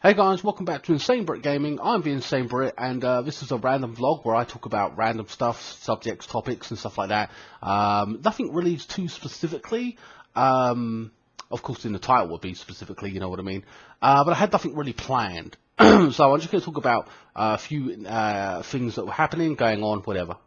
Hey guys, welcome back to INSANEBRIT Gaming. I'm the INSANEBRIT, and this is a random vlog where I talk about random stuff, subjects, topics, and stuff like that. Nothing really too specifically. Of course, in the title would be specifically, you know what I mean. But I had nothing really planned, so I'm just going to talk about a few things that were happening, going on, whatever.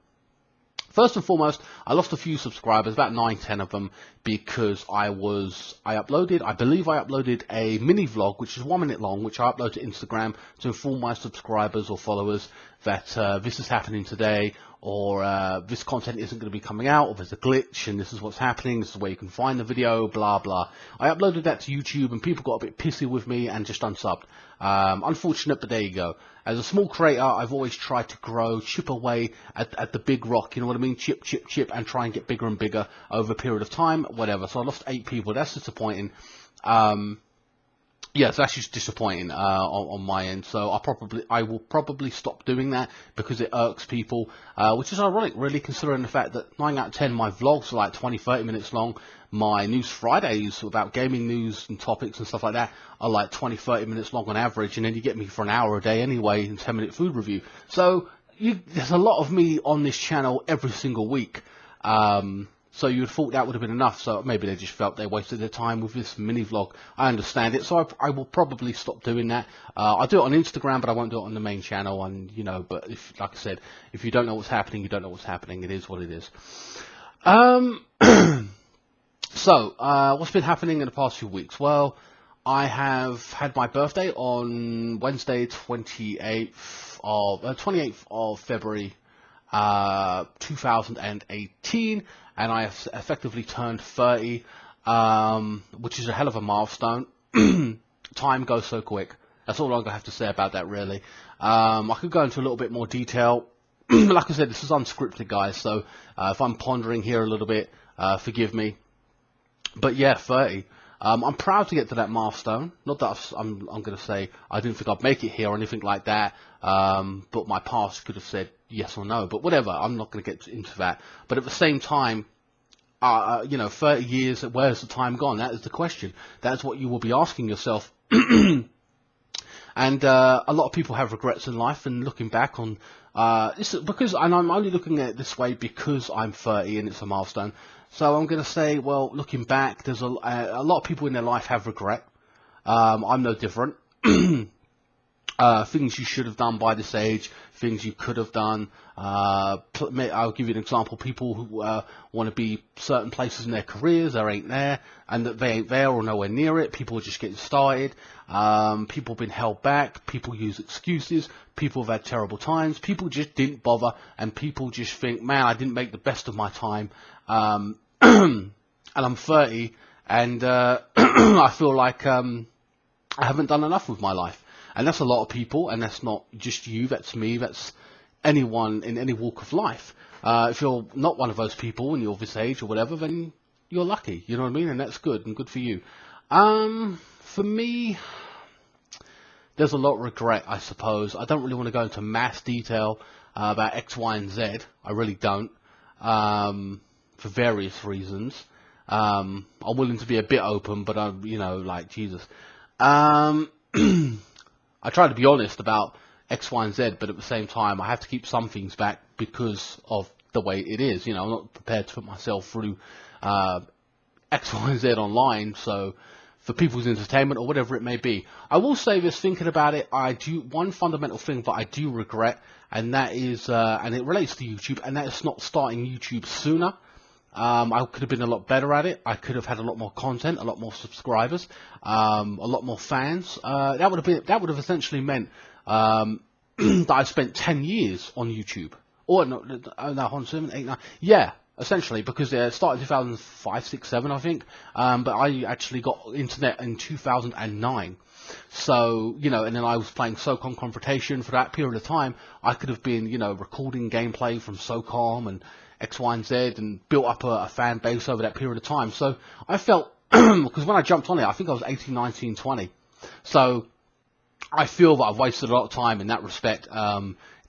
First and foremost, I lost a few subscribers, about 9-10 of them, because I believe I uploaded a mini vlog, which is 1 minute long, which I upload to Instagram to inform my subscribers or followers that this is happening today, or this content isn't going to be coming out, or there's a glitch, and this is what's happening, this is where you can find the video, blah, blah. I uploaded that to YouTube, and people got a bit pissy with me and just unsubbed. Unfortunate, but there you go. As a small creator, I've always tried to grow, chip away at the big rock, you know what I mean? Chip, chip, chip, and try and get bigger and bigger over a period of time, whatever. So I lost 8 people. That's disappointing. Yeah, so that's just disappointing on my end. So I will probably stop doing that because it irks people, which is ironic, really, considering the fact that 9 out of 10 my vlogs are like 20-30 minutes long. My News Fridays about gaming news and topics and stuff like that are like 20-30 minutes long on average, and then you get me for an hour a day anyway in 10-minute food review. So there's a lot of me on this channel every single week. So you would have thought that would have been enough, so maybe they just felt they wasted their time with this mini vlog. I understand it, so I will probably stop doing that. I'll do it on Instagram, but I won't do it on the main channel, and, you know, but if, like I said, if you don't know what's happening, you don't know what's happening. It is what it is. So, what's been happening in the past few weeks? Well, I have had my birthday on Wednesday, 28th of February, 2018, and I have effectively turned 30, which is a hell of a milestone. Time goes so quick. That's all I'm going to have to say about that, really. I could go into a little bit more detail. Like I said, this is unscripted, guys, so if I'm pondering here a little bit, forgive me. But yeah, 30. I'm proud to get to that milestone. Not that I'm going to say I didn't think I'd make it here or anything like that. But my past could have said yes or no. But whatever, I'm not going to get into that. But at the same time, you know, 30 years, where's the time gone? That is the question. That's what you will be asking yourself. And a lot of people have regrets in life, and looking back on this, because, and I'm only looking at it this way because I'm 30 and it's a milestone. So I'm going to say, well, looking back, there's a lot of people in their life have regret. I'm no different. Things you should have done by this age, things you could have done. I'll give you an example. People who want to be certain places in their careers, they ain't there, and that they ain't there or nowhere near it. People are just getting started. People have been held back. People use excuses. People have had terrible times. People just didn't bother, and people just think, man, I didn't make the best of my time. And I'm 30, and I feel like I haven't done enough with my life. And that's a lot of people, and that's not just you, that's me, that's anyone in any walk of life. If you're not one of those people and you're this age or whatever, then you're lucky, you know what I mean? And that's good, and good for you. For me, there's a lot of regret, I suppose. I don't really want to go into mass detail about X, Y, and Z. I really don't. For various reasons. I'm willing to be a bit open, but I'm, you know, like, Jesus. I try to be honest about X, Y, and Z, but at the same time, I have to keep some things back because of the way it is. You know, I'm not prepared to put myself through X, Y, and Z online, so for people's entertainment or whatever it may be. I will say this, thinking about it, one fundamental thing that I do regret, and that is, and it relates to YouTube, and that is not starting YouTube sooner. I could have been a lot better at it. I could have had a lot more content, a lot more subscribers, a lot more fans. That would have essentially meant that I spent 10 years on YouTube. Or no, 7, 8, 9. Yeah, essentially, because it started in 2005, 6, 7, I think. But I actually got internet in 2009. So, you know, and then I was playing SOCOM Confrontation for that period of time. I could have been, you know, recording gameplay from SOCOM and X, Y, and Z, and built up a fan base over that period of time. So I felt, because when I jumped on it, I think I was 18, 19, 20. So I feel that I've wasted a lot of time in that respect,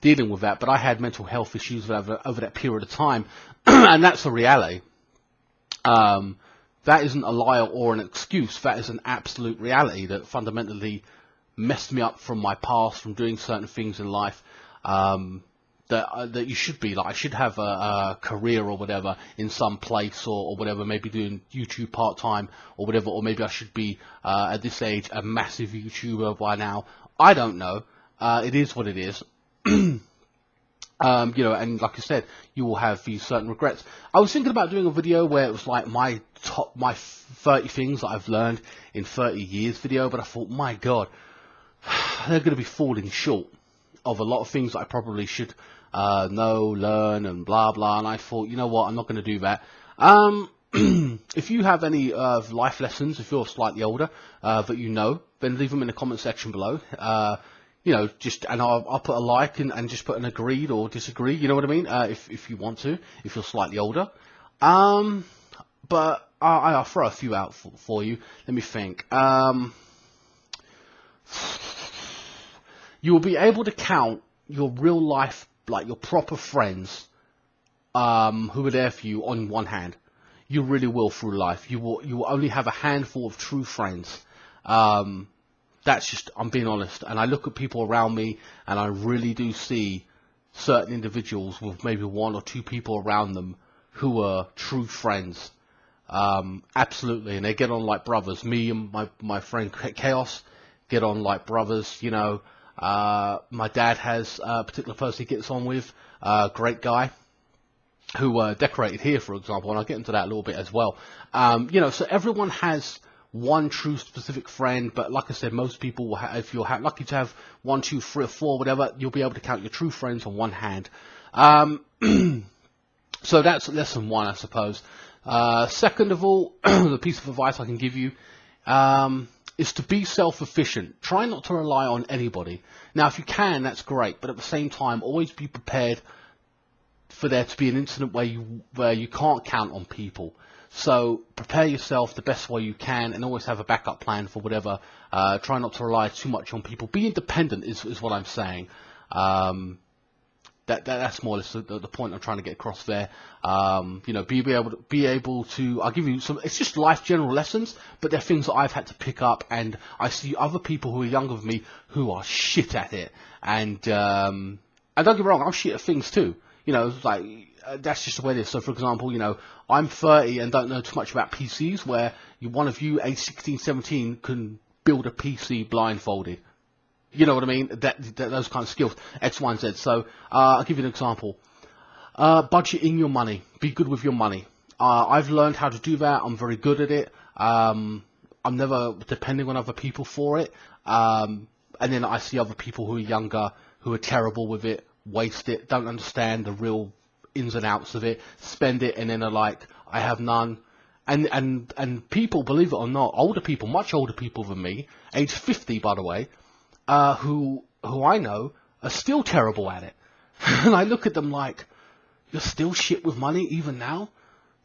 dealing with that. But I had mental health issues over that period of time, and that's a reality. That isn't a lie or an excuse. That is an absolute reality that fundamentally messed me up from my past, from doing certain things in life, that you should be like, I should have a career or whatever in some place, or whatever, maybe doing YouTube part-time or whatever, or maybe I should be at this age a massive YouTuber by now. I don't know. It is what it is. You know, and like I said, you will have these certain regrets. I was thinking about doing a video where it was like my 30 things that I've learned in 30 years video, but I thought, my God, they're going to be falling short of a lot of things that I probably should know, learn, and blah blah. And I thought, you know what, I'm not going to do that. If you have any life lessons, if you're slightly older, that you know, then leave them in the comment section below. You know, just, and I'll put a like and just put an agreed or disagree. You know what I mean? If you want to, if you're slightly older. But I'll throw a few out for you. Let me think. You will be able to count your real life, like your proper friends, who are there for you on one hand. You really will through life. You will only have a handful of true friends. That's just, I'm being honest. And I look at people around me, and I really do see certain individuals with maybe one or two people around them who are true friends. Absolutely. And they get on like brothers. Me and my friend Chaos get on like brothers, you know. My dad has a particular person he gets on with, great guy, who decorated here, for example, and I'll get into that a little bit as well. You know, so everyone has one true specific friend, but like I said, most people will have, if you're lucky to have 1, 2, 3, or 4, whatever, you'll be able to count your true friends on one hand. So that's lesson 1, I suppose. Second of all, the piece of advice I can give you is to be self-efficient. Try not to rely on anybody. Now, if you can, that's great, but at the same time, always be prepared for there to be an incident where you can't count on people. So prepare yourself the best way you can, and always have a backup plan for whatever. Try not to rely too much on people. Be independent is what I'm saying. That's more or less the point I'm trying to get across there. You know, be able to. I'll give you some. It's just life general lessons, but they're things that I've had to pick up, and I see other people who are younger than me who are shit at it. And don't get me wrong, I'm shit at things too. You know, like that's just the way it is. So, for example, you know, I'm 30 and don't know too much about PCs. Where one of you, age 16, 17, can build a PC blindfolded. You know what I mean? Those kind of skills, X, Y, and Z. So I'll give you an example. Budgeting your money. Be good with your money. I've learned how to do that. I'm very good at it. I'm never depending on other people for it. And then I see other people who are younger, who are terrible with it, waste it, don't understand the real ins and outs of it, spend it, and then are like, I have none. And people, believe it or not, older people, much older people than me, age 50 by the way, who I know are still terrible at it. And I look at them like, you're still shit with money even now?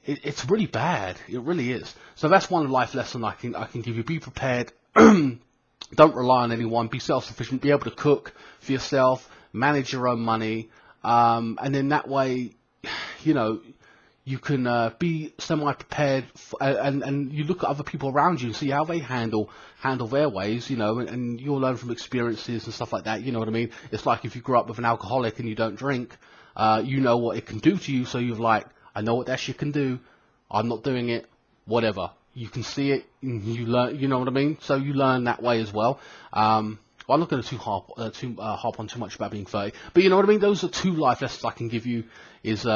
It's really bad. It really is. So that's one life lesson I can give you. Be prepared. Don't rely on anyone. Be self-sufficient. Be able to cook for yourself. Manage your own money. And then that way, you know, you can be semi-prepared, and you look at other people around you and see how they handle their ways, you know, and you'll learn from experiences and stuff like that, you know what I mean? It's like if you grew up with an alcoholic and you don't drink, you know what it can do to you, so you're like, I know what that shit can do, I'm not doing it, whatever. You can see it, and you learn, you know what I mean? So you learn that way as well. Well, I'm not going to harp on too much about being 30, but you know what I mean? Those are 2 life lessons I can give you, is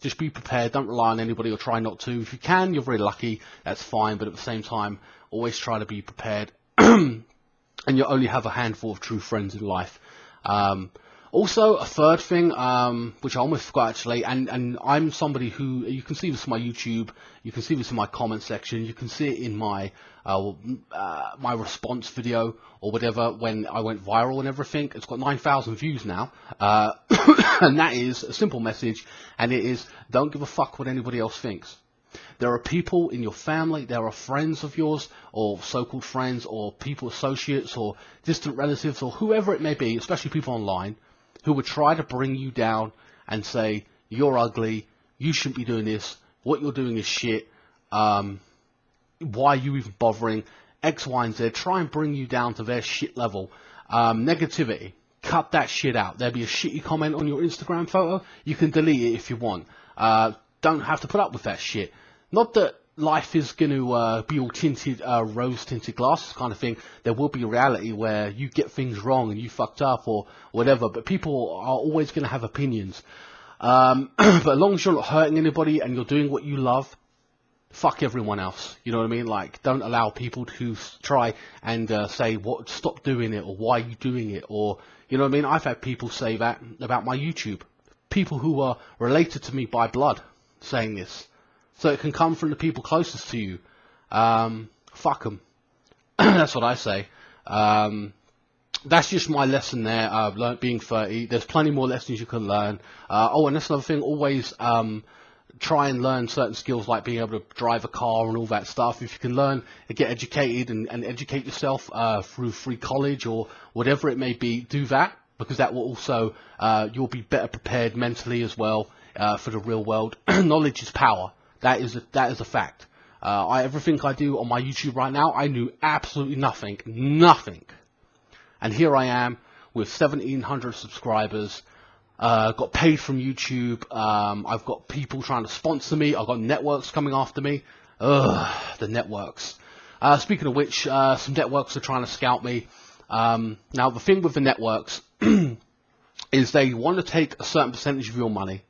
just be prepared, don't rely on anybody, or try not to. If you can, you're very lucky, that's fine, but at the same time, always try to be prepared. And you only have a handful of true friends in life. Also, a third thing, which I almost forgot actually, and I'm somebody who, you can see this on my YouTube, you can see this in my comment section, you can see it in my my response video or whatever when I went viral and everything. It's got 9,000 views now, and that is a simple message, and it is, don't give a fuck what anybody else thinks. There are people in your family, there are friends of yours, or so-called friends, or people, associates, or distant relatives, or whoever it may be, especially people online, who would try to bring you down and say, you're ugly, you shouldn't be doing this, what you're doing is shit, why are you even bothering? X, Y, and Z, try and bring you down to their shit level. Negativity, cut that shit out. There'll be a shitty comment on your Instagram photo, you can delete it if you want. Don't have to put up with that shit. Not that life is going to be all tinted, rose-tinted glasses kind of thing. There will be a reality where you get things wrong and you fucked up or whatever, but people are always going to have opinions. But as long as you're not hurting anybody and you're doing what you love, fuck everyone else. You know what I mean? Like, don't allow people to try and say, "What? Stop doing it," or "Why are you doing it?" Or, you know what I mean? I've had people say that about my YouTube. People who are related to me by blood saying this. So it can come from the people closest to you. Fuck them. That's what I say. That's just my lesson there. I've learnt being 30. There's plenty more lessons you can learn. Oh, and that's another thing. Always try and learn certain skills like being able to drive a car and all that stuff. If you can learn and get educated and educate yourself through free college or whatever it may be, do that, because that will also, you'll be better prepared mentally as well for the real world. Knowledge is power. That is a fact. Everything I do on my YouTube right now, I knew absolutely nothing. And here I am with 1,700 subscribers. Got paid from YouTube. I've got people trying to sponsor me. I've got networks coming after me. Ugh, the networks. Speaking of which, some networks are trying to scout me. Now, the thing with the networks is they want to take a certain percentage of your money.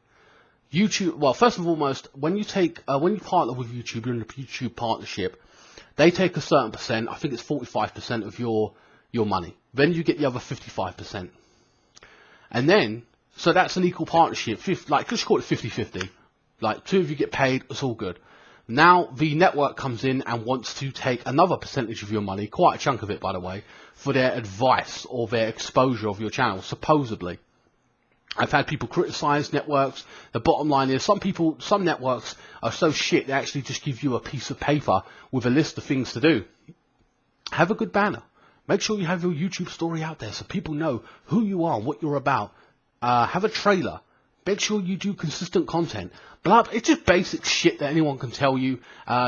YouTube, well, first and foremost, when you partner with YouTube, you're in a YouTube partnership, they take a certain percent, I think it's 45% of your money. Then you get the other 55%. And then, so that's an equal partnership, like, just call it 50-50. Like, two of you get paid, it's all good. Now, the network comes in and wants to take another percentage of your money, quite a chunk of it, by the way, for their advice or their exposure of your channel, supposedly. I've had people criticize networks. The bottom line is some networks are so shit they actually just give you a piece of paper with a list of things to do. Have a good banner. Make sure you have your YouTube story out there so people know who you are, what you're about. Have a trailer. Make sure you do consistent content. Blah, it's just basic shit that anyone can tell you.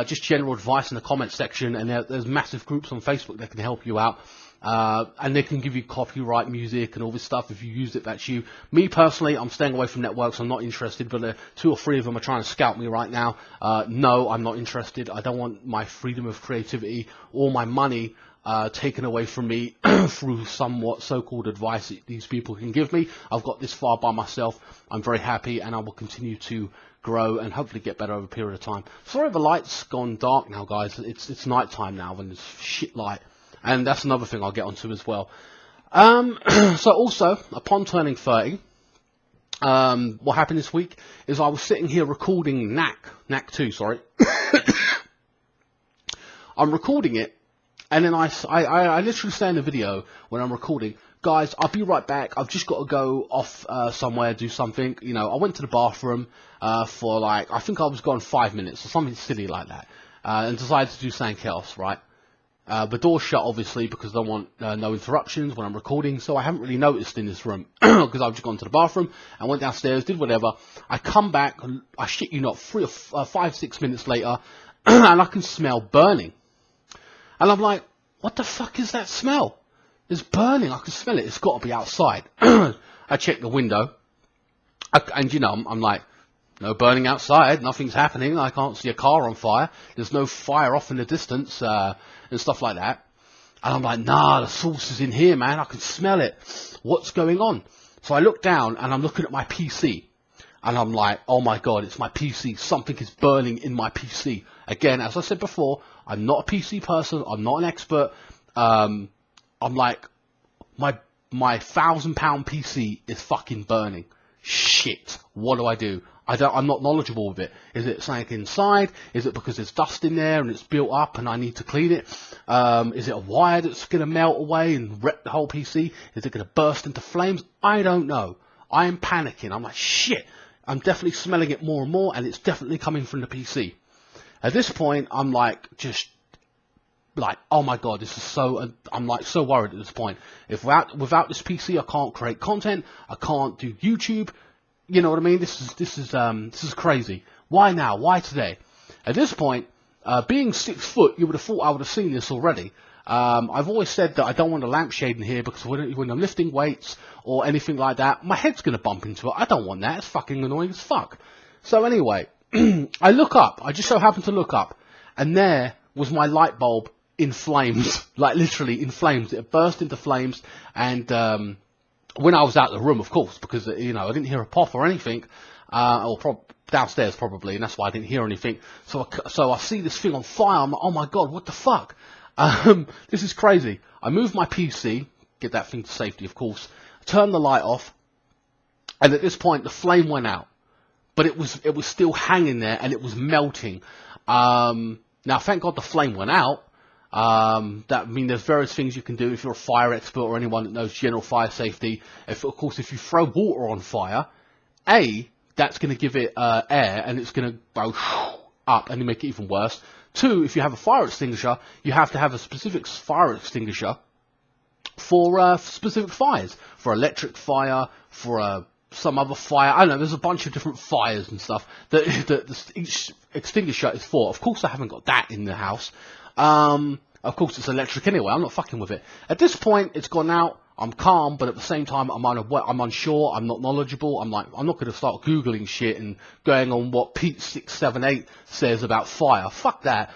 Just general advice in the comment section, and there's massive groups on Facebook that can help you out. And they can give you copyright music and all this stuff. If you use it, that's you. Me personally, I'm staying away from networks. I'm not interested, but 2 or 3 of them are trying to scout me right now. No, I'm not interested. I don't want my freedom of creativity or my money taken away from me through somewhat so-called advice that these people can give me. I've got this far by myself. I'm very happy, and I will continue to grow and hopefully get better over a period of time. Sorry, the light's gone dark now, guys. It's night time now, and it's shit light. And that's another thing I'll get onto as well. So also, upon turning 30, what happened this week is I was sitting here recording Knack 2, sorry. I'm recording it, and then I literally say in the video when I'm recording, guys, I'll be right back. I've just got to go off somewhere, do something. You know, I went to the bathroom for like, I think I was gone 5 minutes or something silly like that, and decided to do something else, right? The door's shut, obviously, because I don't want no interruptions when I'm recording, so I haven't really noticed in this room, because I've just gone to the bathroom, and went downstairs, did whatever. I come back, I shit you not, 5-6 minutes later, and I can smell burning. And I'm like, what the fuck is that smell? It's burning, I can smell it, it's got to be outside. I check the window, and you know, I'm like, no burning outside, nothing's happening, I can't see a car on fire, there's no fire off in the distance, and stuff like that. And I'm like, nah, the sauce is in here, man, I can smell it. What's going on? So I look down, and I'm looking at my PC. And I'm like, oh my god, it's my PC, something is burning in my PC. Again, as I said before, I'm not a PC person, I'm not an expert. I'm like, my £1,000 PC is fucking burning. Shit, what do? I'm not knowledgeable with it. Is it something inside? Is it because there's dust in there and it's built up and I need to clean it? Is it a wire that's going to melt away and wreck the whole PC? Is it going to burst into flames? I don't know. I am panicking. I'm like, shit. I'm definitely smelling it more and more, and it's definitely coming from the PC. At this point, I'm like, just like, oh my god, this is so, I'm like so worried at this point. If without this PC, I can't create content, I can't do YouTube, you know what I mean? This is crazy. Why now? Why today? At this point, Being 6 foot, you would have thought I would have seen this already. I've always said that I don't want a lampshade in here because when I'm lifting weights or anything like that, my head's going to bump into it. I don't want that. It's fucking annoying as fuck. So anyway, I look up. I just so happened to look up, and there was my light bulb in flames, like literally in flames. It burst into flames, and when I was out of the room, of course, because I didn't hear a pop or anything, downstairs probably, and that's why I didn't hear anything. So I see this thing on fire. I'm like, oh my god, what the fuck? This is crazy. I move my PC, get that thing to safety, of course, turn the light off, and at this point the flame went out, but it was still hanging there, and it was melting. Now, thank God the flame went out. There's various things you can do if you're a fire expert or anyone that knows general fire safety. Of course, if you throw water on fire, that's going to give it air, and it's going to go up and make it even worse. 2, if you have a fire extinguisher, you have to have a specific fire extinguisher for specific fires, for electric fire, for some other fire. I don't know, there's a bunch of different fires and stuff that each extinguisher is for. Of course, I haven't got that in the house. Of course, it's electric anyway. I'm not fucking with it. At this point, it's gone out. I'm calm, but at the same time, I'm unsure. I'm not knowledgeable. I'm not going to start Googling shit and going on what Pete 678 says about fire. Fuck that.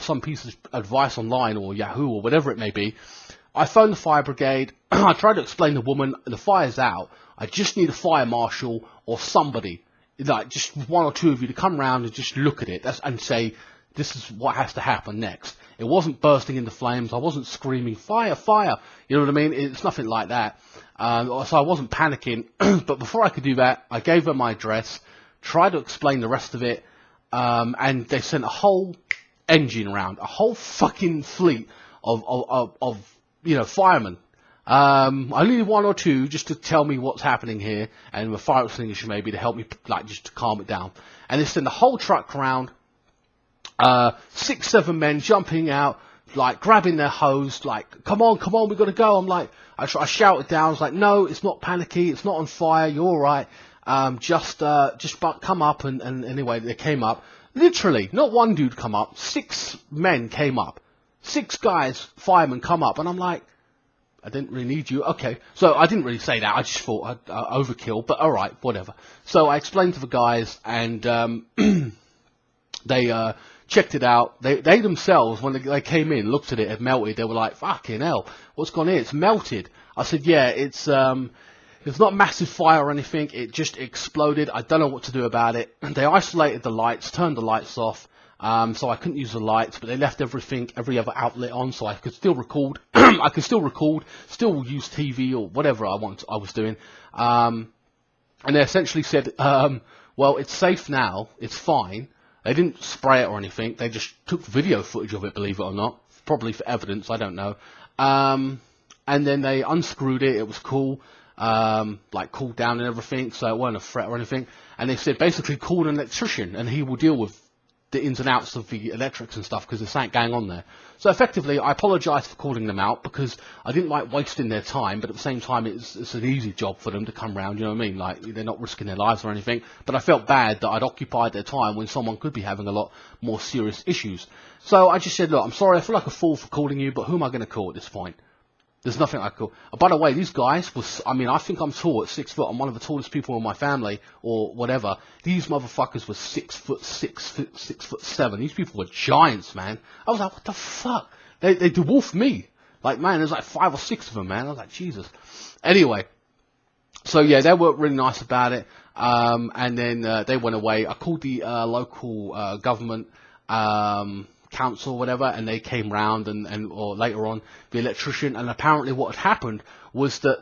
Some piece of advice online or Yahoo or whatever it may be. I phoned the fire brigade. I tried to explain to the woman, the fire's out. I just need a fire marshal or somebody, like just 1 or 2 of you to come round and just look at it and say, this is what has to happen next. It wasn't bursting into flames. I wasn't screaming, fire, fire. You know what I mean? It's nothing like that. So I wasn't panicking. But before I could do that, I gave her my address, tried to explain the rest of it, and they sent a whole engine around, a whole fucking fleet of firemen. I needed 1 or 2 just to tell me what's happening here, and the fire extinguisher maybe to help me, just to calm it down. And they sent the whole truck around. 6, 7 men jumping out, grabbing their hose, come on, we've got to go. I'm like, I shouted down, I was like, no, it's not panicky, it's not on fire, you're alright, just come up, and anyway, they came up, literally, not 1 dude come up, 6 men came up, 6 guys, firemen come up, and I'm like, I didn't really need you, okay, so I didn't really say that, I just thought I'd overkill, but alright, whatever. So I explained to the guys, and, they, checked it out. They themselves, when they came in, looked at it, had melted. They were like, fucking hell, what's gone here? It's melted. I said, yeah, it's not massive fire or anything. It just exploded. I don't know what to do about it. And they isolated the lights, turned the lights off, so I couldn't use the lights, but they left every other outlet on, so I could still record. I could still record, still use TV or whatever I was doing. And they essentially said, well, it's safe now. It's fine. They didn't spray it or anything. They just took video footage of it, believe it or not. Probably for evidence, I don't know. And then they unscrewed it. It was cool. Cooled down and everything, so it wasn't a threat or anything. And they said, basically, call an electrician, and he will deal with the ins and outs of the electrics and stuff, because there's something going on there. So effectively, I apologise for calling them out, because I didn't like wasting their time, but at the same time, it's an easy job for them to come round, you know what I mean? Like, they're not risking their lives or anything, but I felt bad that I'd occupied their time when someone could be having a lot more serious issues. So I just said, look, I'm sorry, I feel like a fool for calling you, but who am I going to call at this point? There's nothing I could. By the way, these guys I think I'm tall at 6 foot. I'm one of the tallest people in my family, or whatever. These motherfuckers were 6 foot 7. These people were giants, man. I was like, what the fuck? They dwarfed me. Like, man, there's like 5 or 6 of them, man. I was like, Jesus. Anyway, so yeah, they were really nice about it. And then they went away. I called the local government council or whatever, and they came round, or later on the electrician, and apparently what had happened was that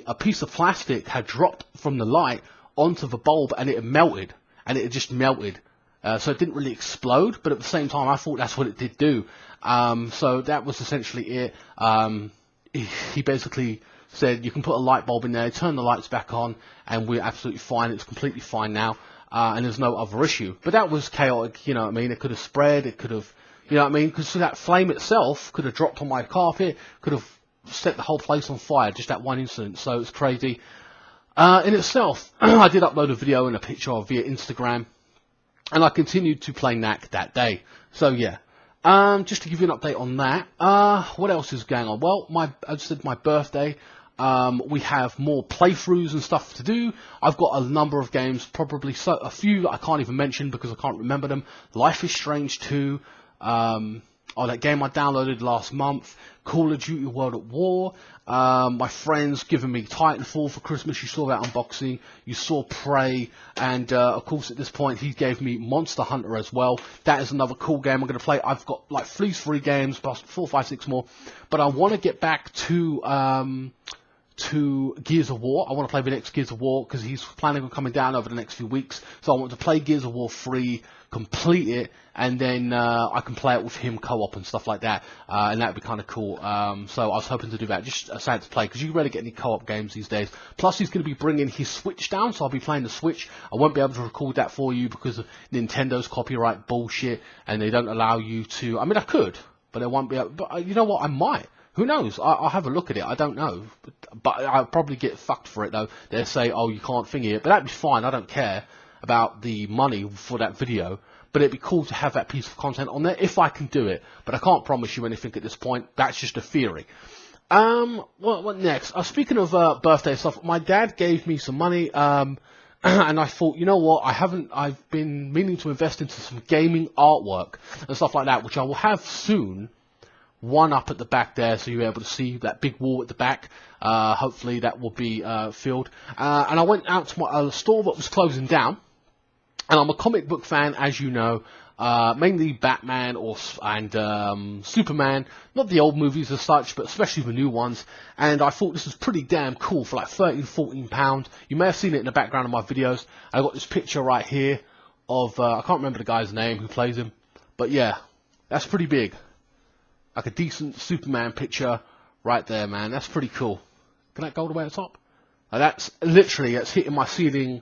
a piece of plastic had dropped from the light onto the bulb, and it had melted, and it had just melted, so it didn't really explode, but at the same time I thought that's what it did do. So that was essentially it. He basically said, you can put a light bulb in there, turn the lights back on, and we're absolutely fine. It's completely fine now, and there's no other issue. But that was chaotic, you know what I mean? It could have spread, it could have, you know what I mean? Because that flame itself could have dropped on my carpet, could have set the whole place on fire, just that one incident. So it's crazy. In itself, I did upload a video and a picture via Instagram. and I continued to play Knack that day. So yeah, just to give you an update on that. What else is going on? Well, I just said my birthday. We have more playthroughs and stuff to do. I've got a number of games, probably a few that I can't even mention because I can't remember them. Life is Strange 2. That game I downloaded last month. Call of Duty World at War. My friends giving me Titanfall for Christmas. You saw that unboxing. You saw Prey. And, of course, at this point, he gave me Monster Hunter as well. That is another cool game I'm going to play. I've got, like, 3 games, plus 4, 5, 6 more. But I want to get back to Gears of War. I want to play the next Gears of War because he's planning on coming down over the next few weeks. So I want to play Gears of War 3, complete it, and then I can play it with him co-op and stuff like that. And that would be kind of cool. So I was hoping to do that. Just sad to play because you rarely get any co-op games these days. Plus he's going to be bringing his Switch down, so I'll be playing the Switch. I won't be able to record that for you because of Nintendo's copyright bullshit, and they don't allow you to. I mean, I could, but I won't be able. But you know what? I might. Who knows? I'll have a look at it. I don't know. But I'll probably get fucked for it, though. They'll say, oh, you can't finger it. But that'd be fine. I don't care about the money for that video. But it'd be cool to have that piece of content on there if I can do it. But I can't promise you anything at this point. That's just a theory. What next? Speaking of birthday stuff, my dad gave me some money. And I thought, you know what? I've been meaning to invest into some gaming artwork and stuff like that, which I will have soon. One up at the back there, so you're able to see that big wall at the back. Hopefully that will be filled. And I went out to my store that was closing down. And I'm a comic book fan, as you know. Mainly Batman and Superman. Not the old movies as such, but especially the new ones. And I thought this was pretty damn cool for like £13, £14. You may have seen it in the background of my videos. I got this picture right here of, I can't remember the guy's name who plays him. But yeah, that's pretty big. Like a decent Superman picture right there, man. That's pretty cool. Can that go all the way at the top? That's literally, that's hitting my ceiling.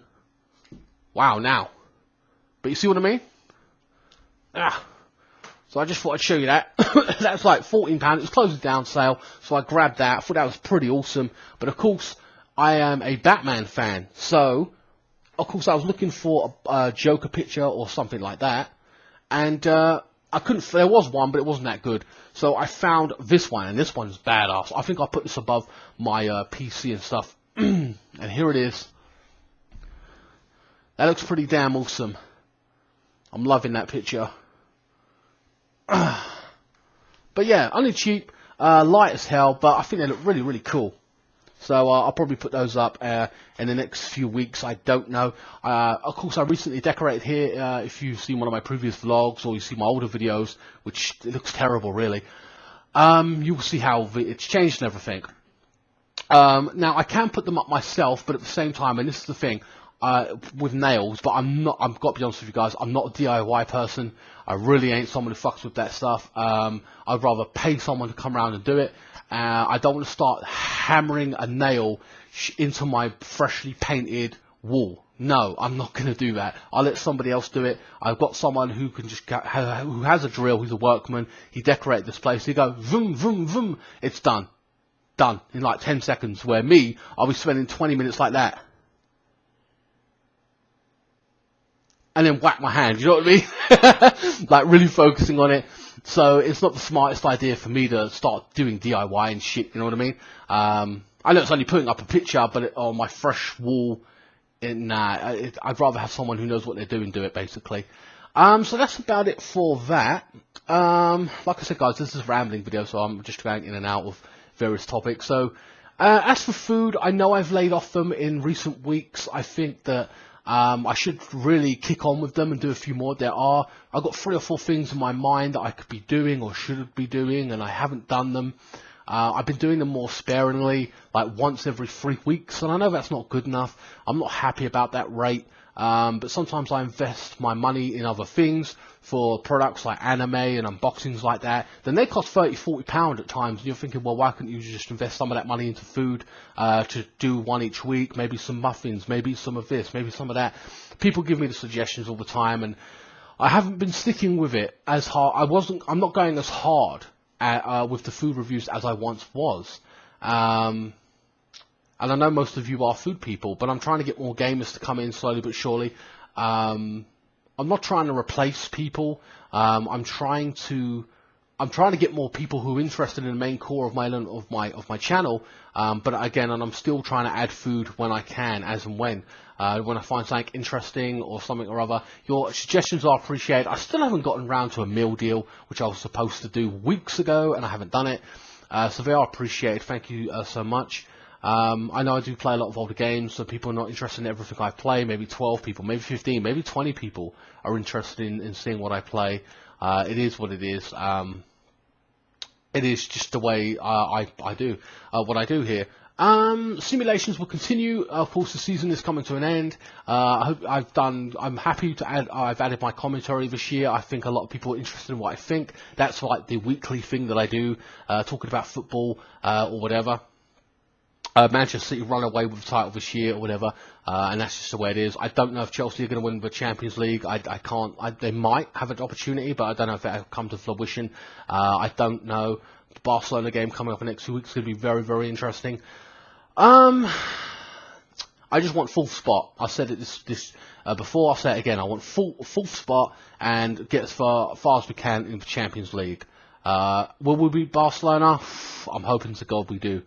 Wow, now. But you see what I mean? So I just thought I'd show you that. That's like £14. It was closing down sale, so I grabbed that. I thought that was pretty awesome. But of course, I am a Batman fan. So, of course, I was looking for a Joker picture or something like that. And, I couldn't, there was one, but it wasn't that good. So I found this one, and this one's badass. I think I'll put this above my PC and stuff. And here it is. That looks pretty damn awesome. I'm loving that picture. But yeah, only cheap, light as hell, but I think they look really, really cool. So I'll probably put those up in the next few weeks. I don't know. Of course, I recently decorated here. If you've seen one of my previous vlogs or you see my older videos, which it looks terrible, really, you will see how it's changed and everything. Now, I can put them up myself, but at the same time, and this is the thing, with nails, but I'm not, I've got to be honest with you guys, I'm not a DIY person. I really ain't someone who fucks with that stuff. I'd rather pay someone to come around and do it. I don't want to start hammering a nail into my freshly painted wall. No, I'm not going to do that. I'll let somebody else do it. I've got someone who can just who has a drill. He's a workman. He decorated this place. He go vroom vroom vroom. It's done in like 10 seconds. Where me, I'll be spending 20 minutes like that, and then whack my hand. You know what I mean? Like really focusing on it. So it's not the smartest idea for me to start doing DIY and shit, you know what I mean? I know it's only putting up a picture, but on my fresh wall, I'd rather have someone who knows what they're doing do it, basically. So that's about it for that. Like I said, guys, this is a rambling video, so I'm just going in and out of various topics. So, as for food, I know I've laid off them in recent weeks. I think that I should really kick on with them and do a few more. I've got 3 or 4 things in my mind that I could be doing or should be doing, and I haven't done them. I've been doing them more sparingly, like once every 3 weeks, and I know that's not good enough. I'm not happy about that rate, but sometimes I invest my money in other things for products like anime and unboxings like that. Then they cost £30, £40 at times, and you're thinking, well, why couldn't you just invest some of that money into food to do one each week, maybe some muffins, maybe some of this, maybe some of that. People give me the suggestions all the time, and I haven't been sticking with it as hard. I'm not going as hard with the food reviews as I once was. And I know most of you are food people, but I'm trying to get more gamers to come in slowly but surely. I'm not trying to replace people. I'm trying to get more people who are interested in the main core of my channel. But again, and I'm still trying to add food when I can, as and when I find something interesting or something or other. Your suggestions are appreciated. I still haven't gotten around to a meal deal, which I was supposed to do weeks ago, and I haven't done it. So they are appreciated. Thank you so much. I know I do play a lot of older games, so people are not interested in everything I play. Maybe 12 people, maybe 15, maybe 20 people are interested in seeing what I play. It is what it is. It is just the way I do what I do here. Simulations will continue. Of course, the season is coming to an end. I'm happy to add. I've added my commentary this year. I think a lot of people are interested in what I think. That's like the weekly thing that I do, talking about football or whatever. Manchester City run away with the title this year or whatever, and that's just the way it is. I don't know if Chelsea are going to win the Champions League. I can't. They might have an opportunity, but I don't know if that will come to fruition. I don't know. The Barcelona game coming up in the next 2 weeks is going to be very, very interesting. I just want fourth spot. I said it before. I'll say it again. I want fourth spot and get as far as we can in the Champions League. Will we beat Barcelona? I'm hoping to God we do.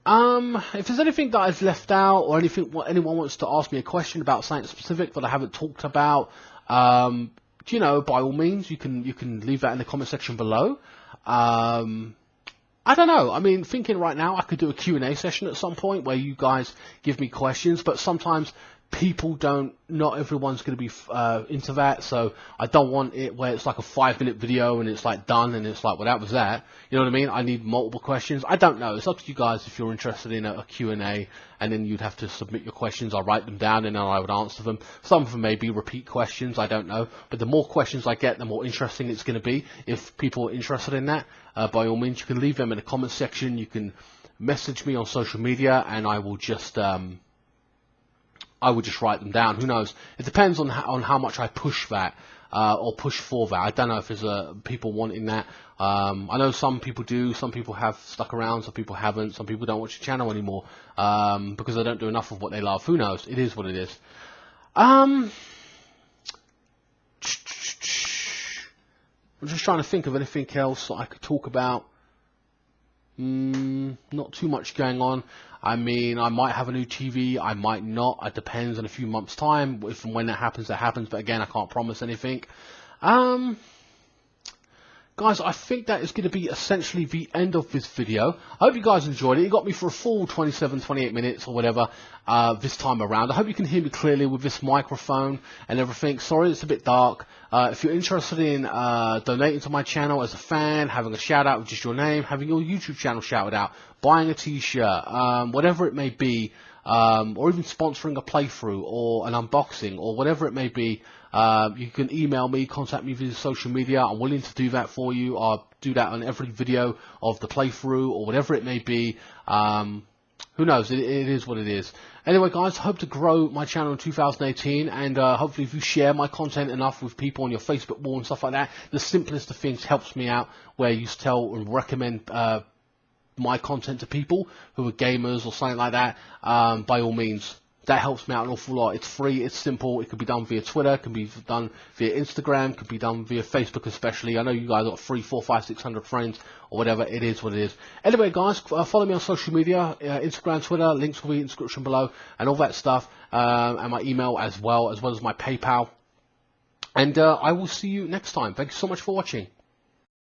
If there's anything that I've left out or anyone wants to ask me a question about something specific that I haven't talked about, you know, by all means, you can leave that in the comment section below. I don't know. I mean, thinking right now, I could do a Q&A session at some point where you guys give me questions, but sometimes not everyone's going to be into that, so I don't want it where it's like a 5-minute video and it's like done and it's like, well, that was that. You know what I mean? I need multiple questions. I don't know. It's up to you guys if you're interested in a Q&A, and then you'd have to submit your questions. I'll write them down and then I would answer them. Some of them may be repeat questions. I don't know. But the more questions I get, the more interesting it's going to be. If people are interested in that, by all means, you can leave them in the comment section. You can message me on social media and I will just write them down. Who knows? It depends on how much I push that or push for that. I don't know if there's people wanting that. I know some people do. Some people have stuck around. Some people haven't. Some people don't watch the channel anymore because they don't do enough of what they love. Who knows? It is what it is. I'm just trying to think of anything else that I could talk about. Not too much going on. I mean, I might have a new TV, I might not. It depends on a few months' time. If and when that happens, that happens. But again, I can't promise anything. Guys, I think that is going to be essentially the end of this video. I hope you guys enjoyed it. It got me for a full 27-28 minutes or whatever this time around. I hope you can hear me clearly with this microphone and everything. Sorry it's a bit dark. If you're interested in donating to my channel as a fan, having a shout out with just your name, having your YouTube channel shouted out, buying a t-shirt, whatever it may be, or even sponsoring a playthrough or an unboxing or whatever it may be, you can email me, contact me via social media. I'm willing to do that for you. I'll do that on every video of the playthrough or whatever it may be. Who knows? It is what it is. Anyway, guys, hope to grow my channel in 2018, and hopefully if you share my content enough with people on your Facebook wall and stuff like that, the simplest of things helps me out, where you tell and recommend my content to people who are gamers or something like that. By all means, that helps me out an awful lot. It's free, it's simple. It could be done via Twitter, it can be done via Instagram, it could be done via Facebook especially. I know you guys got 300, 400, 500, 600 friends or whatever. It is what it is. Anyway, guys, follow me on social media, Instagram, Twitter. Links will be in the description below and all that stuff, and my email as well as my PayPal. And I will see you next time. Thank you so much for watching.